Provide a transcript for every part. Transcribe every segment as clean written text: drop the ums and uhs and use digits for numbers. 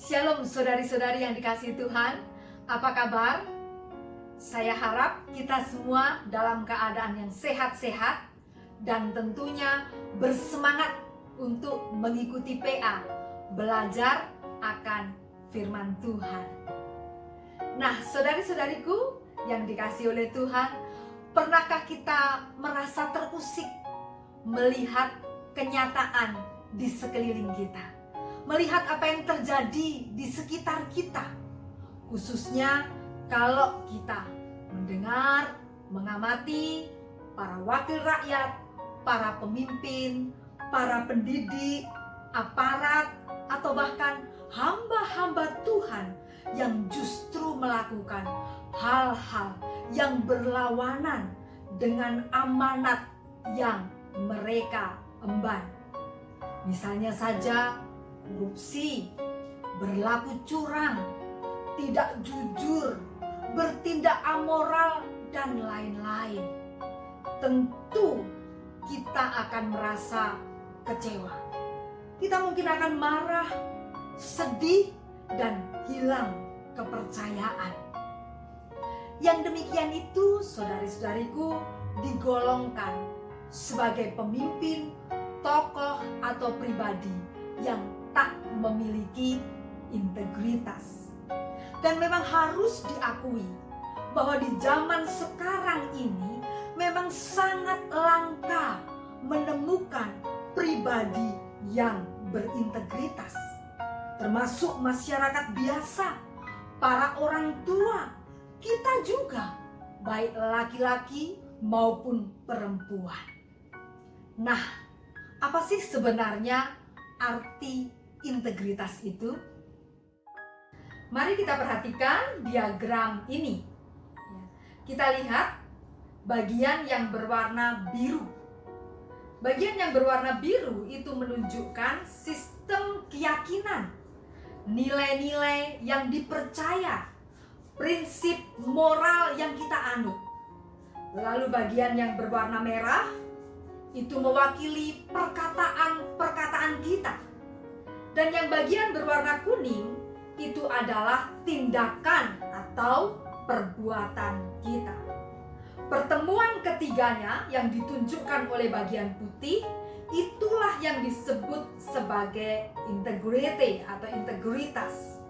Shalom saudari-saudari yang dikasihi Tuhan. Apa kabar? Saya harap kita semua dalam keadaan yang sehat-sehat dan tentunya bersemangat untuk mengikuti PA, belajar akan firman Tuhan. Nah, saudari-saudariku yang dikasihi oleh Tuhan, pernahkah kita merasa terusik melihat kenyataan di sekeliling kita? Melihat apa yang terjadi di sekitar kita, khususnya kalau kita mendengar, mengamati para wakil rakyat, para pemimpin, para pendidik, aparat, atau bahkan hamba-hamba Tuhan yang justru melakukan hal-hal yang berlawanan dengan amanat yang mereka emban. Misalnya saja korupsi, berlaku curang, tidak jujur, bertindak amoral, dan lain-lain. Tentu kita akan merasa kecewa. Kita mungkin akan marah, sedih, dan hilang kepercayaan. Yang demikian itu, saudari-saudariku, digolongkan sebagai pemimpin, tokoh, atau pribadi yang tak memiliki integritas. Dan memang harus diakui bahwa di zaman sekarang ini memang sangat langka menemukan pribadi yang berintegritas. Termasuk masyarakat biasa, para orang tua, kita juga, baik laki-laki maupun perempuan. Nah, apa sih sebenarnya arti integritas itu? Mari kita perhatikan diagram ini. Kita lihat bagian yang berwarna biru. Bagian yang berwarna biru itu menunjukkan sistem keyakinan, nilai-nilai yang dipercaya, prinsip moral yang kita anut. Lalu bagian yang berwarna merah itu mewakili perkataan-perkataan kita. Dan yang bagian berwarna kuning itu adalah tindakan atau perbuatan kita. Pertemuan ketiganya yang ditunjukkan oleh bagian putih, itulah yang disebut sebagai integrity atau integritas.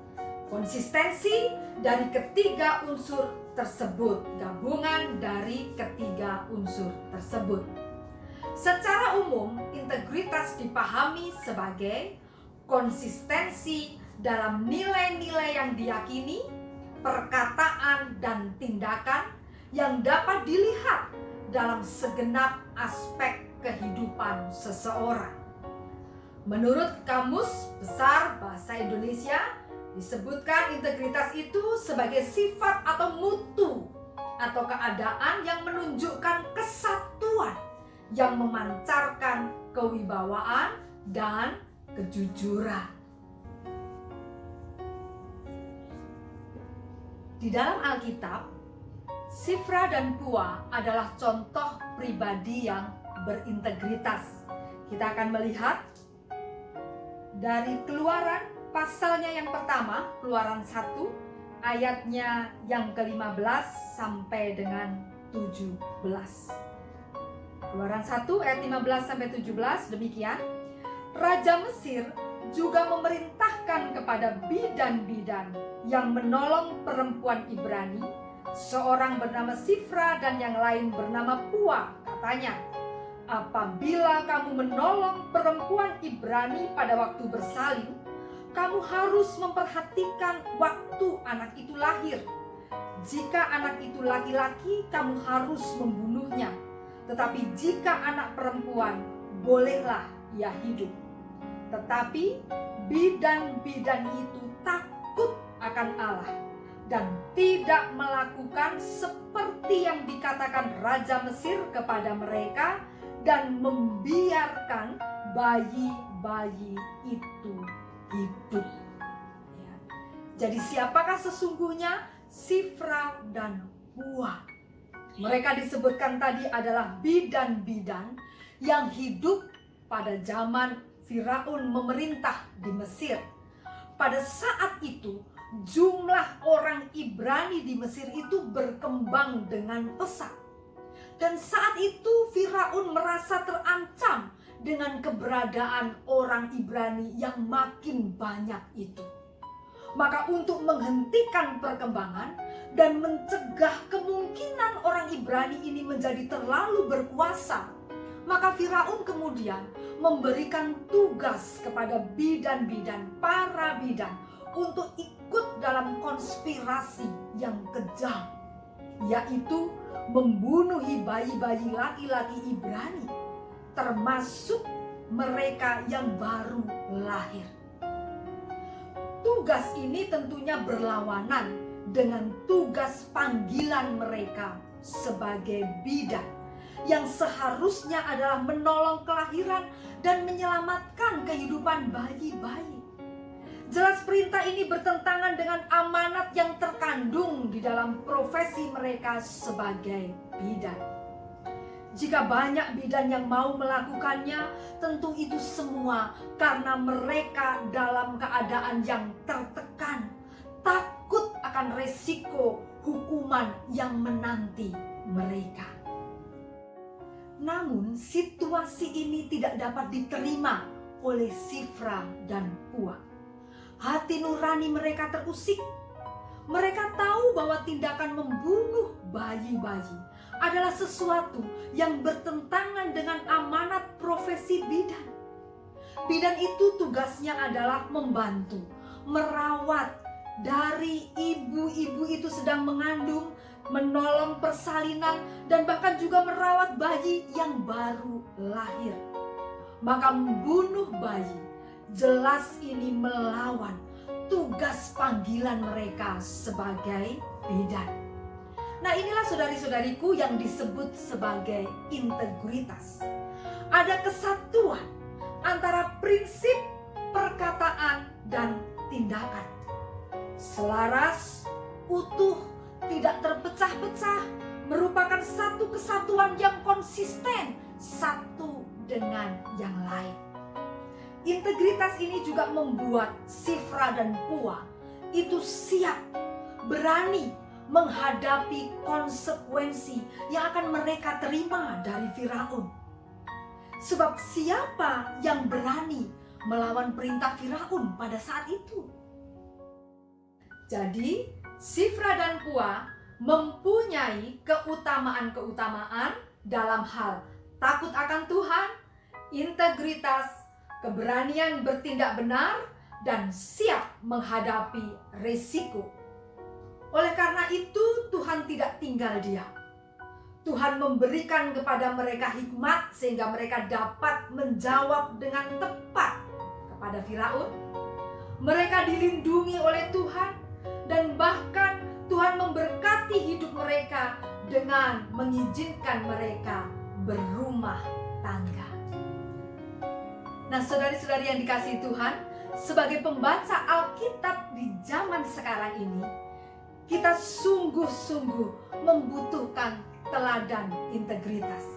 Konsistensi dari ketiga unsur tersebut, gabungan dari ketiga unsur tersebut. Secara umum, integritas dipahami sebagai konsistensi dalam nilai-nilai yang diyakini, perkataan dan tindakan yang dapat dilihat dalam segenap aspek kehidupan seseorang. Menurut Kamus Besar Bahasa Indonesia, disebutkan integritas itu sebagai sifat atau mutu atau keadaan yang menunjukkan kesatuan, yang memancarkan kewibawaan dan kejujuran. Di dalam Alkitab, Shifra dan Pua adalah contoh pribadi yang berintegritas. Kita akan melihat dari Keluaran pasalnya yang pertama, Keluaran 1, ayatnya yang ke-15 sampai dengan 17. Keluaran 1 ayat 15 sampai 17 demikian. Raja Mesir juga memerintahkan kepada bidan-bidan yang menolong perempuan Ibrani, seorang bernama Shifra dan yang lain bernama Pua. Katanya, apabila kamu menolong perempuan Ibrani pada waktu bersalin, kamu harus memperhatikan waktu anak itu lahir. Jika anak itu laki-laki, kamu harus membunuhnya. Tetapi jika anak perempuan, bolehlah ia hidup. Tetapi bidan-bidan itu takut akan Allah dan tidak melakukan seperti yang dikatakan Raja Mesir kepada mereka dan membiarkan bayi-bayi itu hidup. Ya. Jadi siapakah sesungguhnya Shifra dan Pua? Mereka disebutkan tadi adalah bidan-bidan yang hidup pada zaman Firaun memerintah di Mesir. pada saat itu jumlah orang Ibrani di Mesir itu berkembang dengan pesat. Dan saat itu Firaun merasa terancam dengan keberadaan orang Ibrani yang makin banyak itu. Maka untuk menghentikan perkembangan dan mencegah kemungkinan orang Ibrani ini menjadi terlalu berkuasa, maka Firaun kemudian memberikan tugas kepada bidan-bidan, para bidan, untuk ikut dalam konspirasi yang kejam, yaitu membunuhi bayi-bayi laki-laki Ibrani, termasuk mereka yang baru lahir. Tugas ini tentunya berlawanan dengan tugas panggilan mereka sebagai bidan, yang seharusnya adalah menolong kelahiran dan menyelamatkan kehidupan bayi-bayi. Jelas perintah ini bertentangan dengan amanat yang terkandung di dalam profesi mereka sebagai bidan. Jika banyak bidan yang mau melakukannya, tentu itu semua karena mereka dalam keadaan yang tertekan, takut akan resiko hukuman yang menanti mereka. Namun situasi ini tidak dapat diterima oleh Sifra dan Pua. Hati nurani mereka terusik. Mereka tahu bahwa tindakan membunuh bayi-bayi adalah sesuatu yang bertentangan dengan amanat profesi bidan. Bidan itu tugasnya adalah membantu, merawat dari ibu-ibu itu sedang mengandung, menolong persalinan, dan bahkan juga merawat bayi yang baru lahir. Maka membunuh bayi jelas ini melawan tugas panggilan mereka sebagai bidan. Nah, inilah saudari-saudariku yang disebut sebagai integritas. Ada kesatuan antara prinsip, perkataan, dan tindakan. Selaras, utuh, tidak terpecah-pecah, merupakan satu kesatuan yang konsisten satu dengan yang lain. Integritas ini juga membuat Sifra dan Pua itu siap, berani menghadapi konsekuensi yang akan mereka terima dari Firaun. Sebab siapa yang berani melawan perintah Firaun pada saat itu? Jadi Sifra dan Pua mempunyai keutamaan-keutamaan dalam hal takut akan Tuhan, integritas, keberanian bertindak benar, dan siap menghadapi risiko. Oleh karena itu Tuhan tidak tinggal diam. Tuhan memberikan kepada mereka hikmat sehingga mereka dapat menjawab dengan tepat kepada Firaun. Mereka dilindungi oleh Tuhan dan bahkan Tuhan memberkati hidup mereka dengan mengizinkan mereka berumah tangga. Nah, saudari-saudari yang dikasihi Tuhan, sebagai pembaca Alkitab di zaman sekarang ini, kita sungguh-sungguh membutuhkan teladan integritas.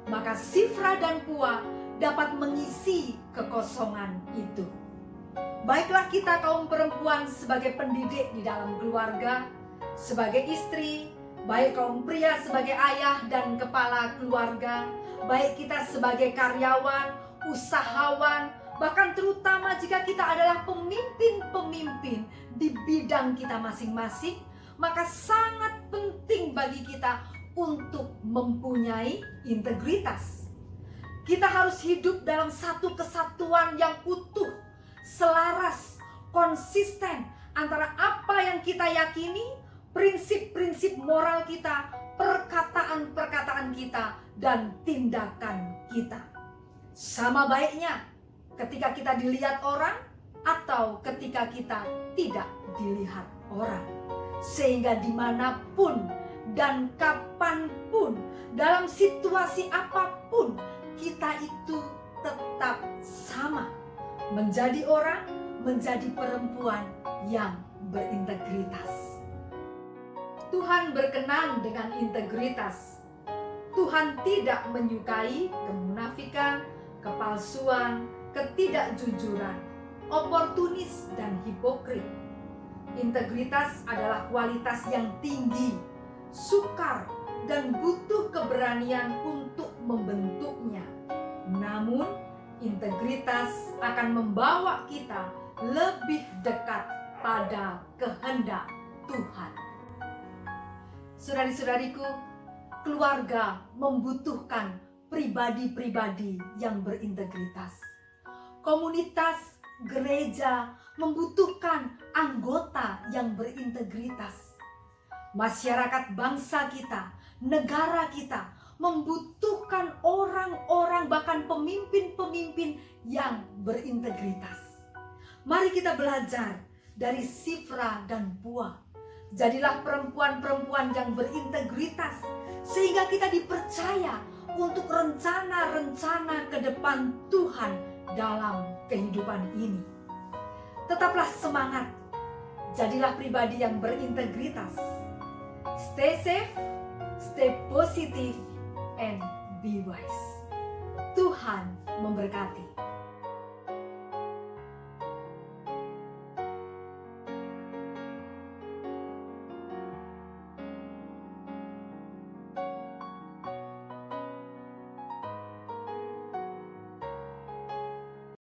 Maka Sifra dan Pua dapat mengisi kekosongan itu. Baiklah kita kaum perempuan sebagai pendidik di dalam keluarga, sebagai istri, baik kaum pria sebagai ayah dan kepala keluarga, baik kita sebagai karyawan, usahawan, bahkan terutama jika kita adalah pemimpin-pemimpin di bidang kita masing-masing, maka sangat penting bagi kita untuk mempunyai integritas. Kita harus hidup dalam satu kesatuan yang utuh, selaras, konsisten antara apa yang kita yakini, prinsip-prinsip moral kita, perkataan-perkataan kita, dan tindakan kita. Sama baiknya ketika kita dilihat orang atau ketika kita tidak dilihat orang. Sehingga dimanapun dan kapanpun, dalam situasi apapun, kita itu tetap sama. Menjadi orang, menjadi perempuan yang berintegritas. Tuhan berkenan dengan integritas. Tuhan tidak menyukai kemunafikan, kepalsuan, ketidakjujuran. oportunis dan hipokrit. Integritas adalah kualitas yang tinggi, sukar, dan butuh keberanian untuk membentuknya. Namun, integritas akan membawa kita lebih dekat pada kehendak Tuhan. Saudari-saudariku, keluarga membutuhkan pribadi-pribadi yang berintegritas. Komunitas gereja membutuhkan anggota yang berintegritas. Masyarakat bangsa kita, negara kita membutuhkan orang-orang, bahkan pemimpin-pemimpin yang berintegritas. Mari kita belajar dari Sifra dan Pua. Jadilah perempuan-perempuan yang berintegritas, sehingga kita dipercaya untuk rencana-rencana ke depan Tuhan dalam kehidupan ini. Tetaplah semangat, jadilah pribadi yang berintegritas. Stay safe, stay positive, and be wise. Tuhan memberkati.